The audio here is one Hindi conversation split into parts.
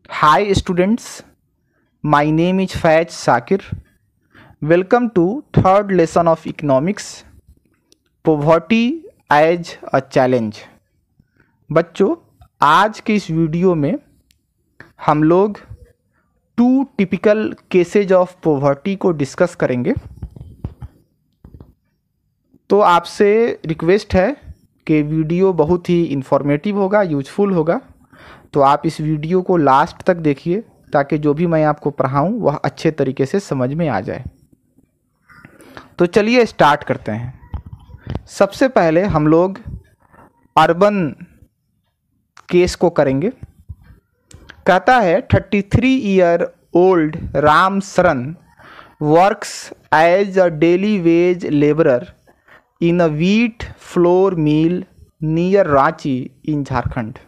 Hi students, my name is Faiz Sakir. Welcome to third lesson of economics, poverty as a challenge. बच्चों, आज के इस वीडियो में हम लोग two typical cases of poverty को डिस्कस करेंगे। तो आपसे रिक्वेस्ट है कि वीडियो बहुत ही इंफॉर्मेटिव होगा, यूजफुल होगा, तो आप इस वीडियो को लास्ट तक देखिए ताकि जो भी मैं आपको पढ़ाऊँ वह अच्छे तरीके से समझ में आ जाए। तो चलिए स्टार्ट करते हैं। सबसे पहले हम लोग अर्बन केस को करेंगे। कहता है 33 year old Ram Sharan works as a daily wage labourer in a wheat flour mill near Ranchi in Jharkhand.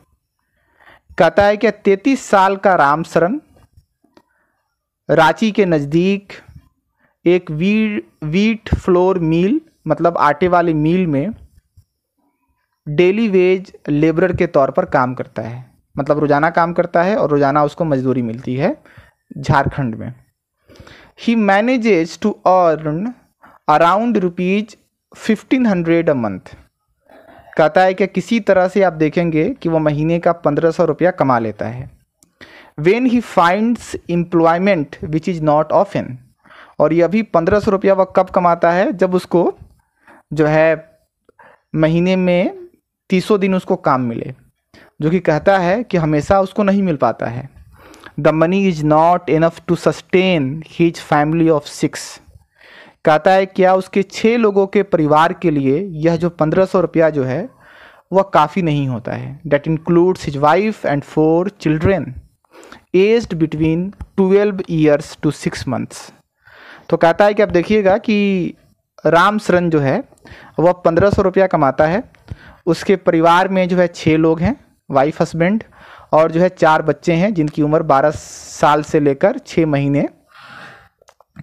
कहता है कि 33 साल का राम शरण रांची के नज़दीक एक व्हीट फ्लोर मिल मतलब आटे वाली मिल में डेली वेज लेबरर के तौर पर काम करता है, मतलब रोज़ाना काम करता है और रोज़ाना उसको मजदूरी मिलती है झारखंड में। He manages to earn around ₹1500 a month. कहता है कि किसी तरह से आप देखेंगे कि वो महीने का 1500 रुपया कमा लेता है। When he finds employment which is not often, और ये अभी 1500 रुपया वह कब कमाता है, जब उसको जो है महीने में 300 दिन उसको काम मिले, जो कि कहता है कि हमेशा उसको नहीं मिल पाता है। The money is not enough to sustain his family of 6। कहता है क्या उसके 6 लोगों के परिवार के लिए यह जो 1500 रुपया जो है वह काफ़ी नहीं होता है। That includes his wife and 4 children aged between 12 years to 6 months. तो कहता है कि आप देखिएगा कि राम शरण जो है वह 1500 रुपया कमाता है। उसके परिवार में जो है 6 लोग हैं, वाइफ हस्बैंड, और जो है 4 बच्चे हैं जिनकी उम्र 12 साल से लेकर 6 महीने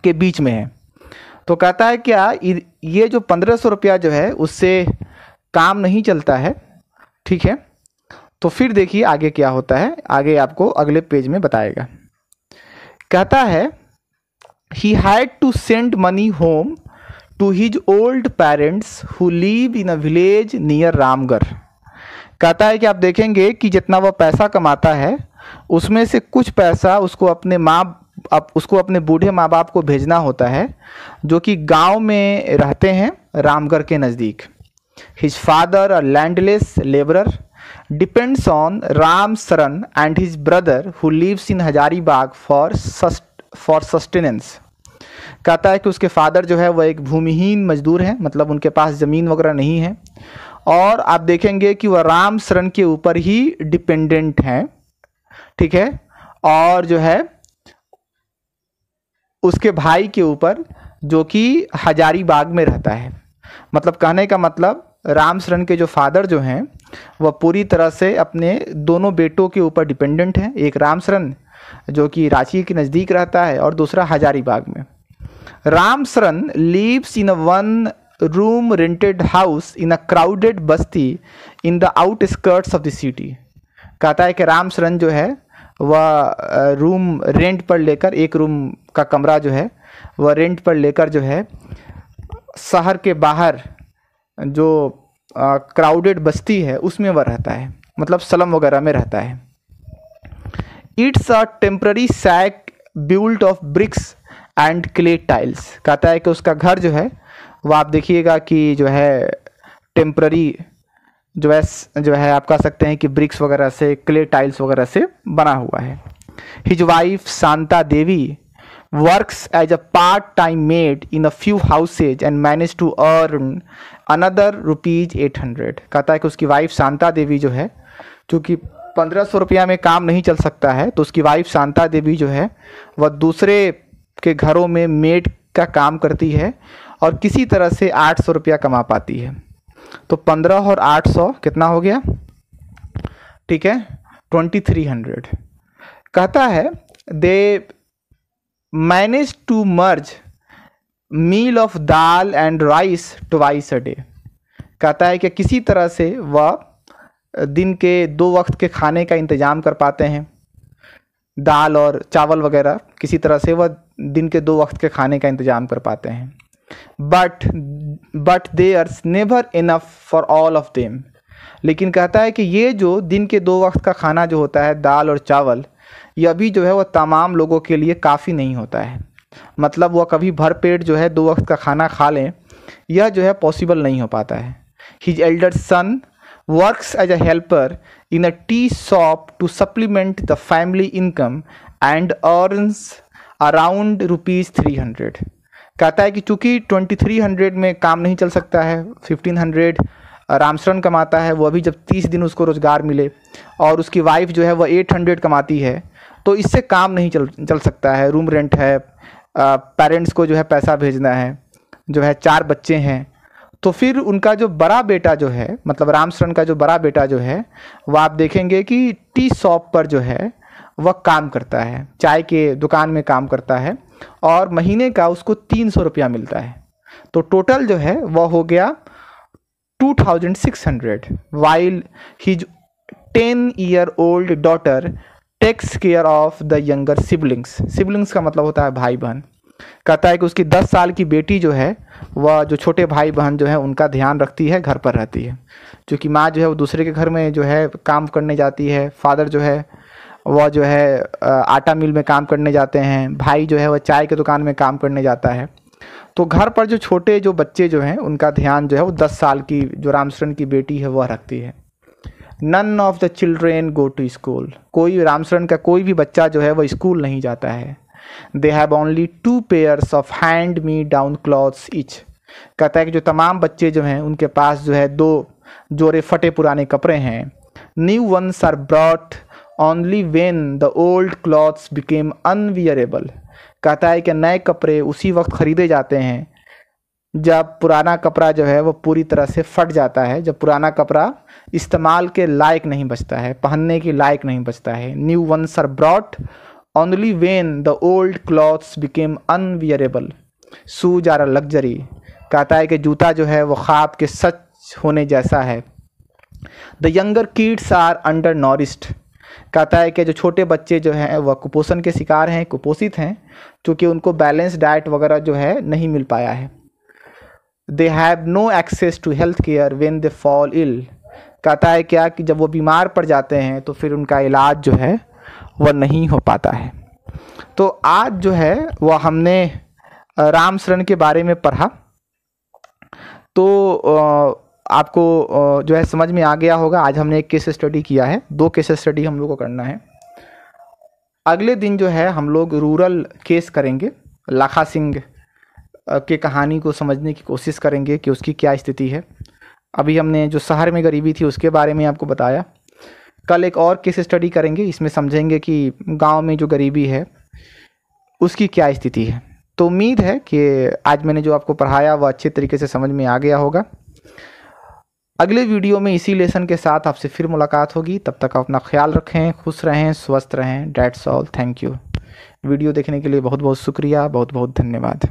के बीच में है। तो कहता है क्या ये जो 1500 रुपया जो है उससे काम नहीं चलता है, ठीक है। तो फिर देखिए आगे क्या होता है, आगे आपको अगले पेज में बताएगा। कहता है he had to send money home to his old parents who live in a village near Ramgarh. कहता है कि आप देखेंगे कि जितना वह पैसा कमाता है उसमें से कुछ पैसा उसको अपने बूढ़े माँ बाप को भेजना होता है, जो कि गांव में रहते हैं रामगढ़ के नज़दीक। His father a landless labourer depends on Ram Sharan and his brother who lives in Hazaribagh for sustenance. कहता है कि उसके फादर जो है वह एक भूमिहीन मजदूर हैं, मतलब उनके पास ज़मीन वगैरह नहीं है, और आप देखेंगे कि वह राम शरण के ऊपर ही डिपेंडेंट हैं, ठीक है। और जो है उसके भाई के ऊपर जो कि हजारीबाग में रहता है। मतलब कहने का मतलब राम शरण के जो फादर जो हैं वह पूरी तरह से अपने दोनों बेटों के ऊपर डिपेंडेंट हैं, एक राम शरण जो कि रांची के नज़दीक रहता है और दूसरा हजारीबाग में। Ram Sharan lives in a 1 room rented house in a crowded basti in the outskirts of the city. कहता है कि राम शरण जो है वह रूम रेंट पर लेकर, एक रूम का कमरा जो है वह रेंट पर लेकर जो है शहर के बाहर जो क्राउडेड बस्ती है उसमें वह रहता है, मतलब स्लम वगैरह में रहता है। It's a temporary shack built of bricks and clay tiles. कहता है कि उसका घर जो है वह आप देखिएगा कि जो है टेम्पररी जो है आप कह सकते हैं कि ब्रिक्स वगैरह से, क्ले टाइल्स वगैरह से बना हुआ है। His wife Shanta Devi works as a part time maid in a few houses and manage to earn another ₹800। कहता है कि उसकी वाइफ शांता देवी जो है, चूँकि 1500 रुपया में काम नहीं चल सकता है, तो उसकी वाइफ शांता देवी जो है वह दूसरे के घरों में मेड का काम करती है और किसी तरह से 800 रुपया कमा पाती है। तो 15 और 800 कितना हो गया, ठीक है, 2300। कहता है they manage to merge meal of dal and rice twice a day. कहता है कि किसी तरह से वह दिन के 2 वक्त के खाने का इंतज़ाम कर पाते हैं। दाल और चावल वगैरह किसी तरह से वह दिन के 2 वक्त के खाने का इंतज़ाम कर पाते हैं। But there's never enough for all of them. लेकिन कहता है कि ये जो दिन के 2 वक्त का खाना जो होता है, दाल और चावल, यह भी जो है वह तमाम लोगों के लिए काफ़ी नहीं होता है। मतलब वह कभी भरपेट जो है 2 वक्त का खाना खा लें, यह जो है पॉसिबल नहीं हो पाता है। His elder son works as a helper in a tea shop to supplement the family income and earns around ₹300। कहता है कि चूँकि 2300 में काम नहीं चल सकता है, 1500 रामचरण कमाता है, वो अभी जब 30 दिन उसको रोज़गार मिले, और उसकी वाइफ जो है वह 800 कमाती है, तो इससे काम नहीं चल सकता है। रूम रेंट है, पेरेंट्स को जो है पैसा भेजना है, जो है 4 बच्चे हैं। तो फिर उनका जो बड़ा बेटा जो है, मतलब रामचरण का जो बड़ा बेटा जो है, वह आप देखेंगे कि टी शॉप पर जो है वह काम करता है, चाय के दुकान में काम करता है, और महीने का उसको 300 रुपया मिलता है। तो टोटल जो है वह हो गया 2600, while his 10-year-old daughter takes care of the younger siblings। siblings का मतलब होता है भाई बहन। कहता है कि उसकी 10 साल की बेटी जो है वह जो छोटे भाई बहन जो है उनका ध्यान रखती है, घर पर रहती है। क्योंकि माँ जो है वो दूसरे के घर में जो है काम करने जाती है, फादर जो है वह जो है आटा मिल में काम करने जाते हैं, भाई जो है वह चाय के दुकान में काम करने जाता है। तो घर पर जो छोटे जो बच्चे जो हैं उनका ध्यान जो है वो 10 साल की जो रामचरण की बेटी है वह रखती है। None of the children go to school. कोई रामचरण का कोई भी बच्चा जो है वह स्कूल नहीं जाता है। They have only 2 pairs of hand me down clothes each. कहता है कि जो तमाम बच्चे जो हैं उनके पास जो है 2 जोड़े फटे पुराने कपड़े हैं। New ones are brought only when the old clothes became unwearable. कहता है कि नए कपड़े उसी वक्त खरीदे जाते हैं जब पुराना कपड़ा जो है वो पूरी तरह से फट जाता है, जब पुराना कपड़ा इस्तेमाल के लायक नहीं बचता है, पहनने के लायक नहीं बचता है। New ones are brought only when the old clothes became unwearable. Shoes are a luxury. कहता है कि जूता जो है वो ख्वाब के सच होने जैसा है। द यंगर किड्स आर अंडर नॉरिस्ड। कहता है कि जो छोटे बच्चे जो हैं वह कुपोषण के शिकार हैं, कुपोषित हैं, क्योंकि उनको बैलेंस डाइट वगैरह जो है नहीं मिल पाया है। They have no access to health care when they fall ill. कहता है क्या कि जब वो बीमार पड़ जाते हैं तो फिर उनका इलाज जो है वह नहीं हो पाता है। तो आज जो है वह हमने रामचरण के बारे में पढ़ा, तो आपको जो है समझ में आ गया होगा। आज हमने एक केस स्टडी किया है, 2 केस स्टडी हम लोग को करना है। अगले दिन जो है हम लोग रूरल केस करेंगे, लाखा सिंह के कहानी को समझने की कोशिश करेंगे कि उसकी क्या स्थिति है। अभी हमने जो शहर में गरीबी थी उसके बारे में आपको बताया। कल एक और केस स्टडी करेंगे, इसमें समझेंगे कि गांव में जो गरीबी है उसकी क्या स्थिति है। तो उम्मीद है कि आज मैंने जो आपको पढ़ाया वह अच्छे तरीके से समझ में आ गया होगा। अगले वीडियो में इसी लेसन के साथ आपसे फिर मुलाकात होगी। तब तक अपना ख्याल रखें, खुश रहें, स्वस्थ रहें। That's all, thank you. Video देखने के लिए बहुत बहुत शुक्रिया, बहुत बहुत धन्यवाद।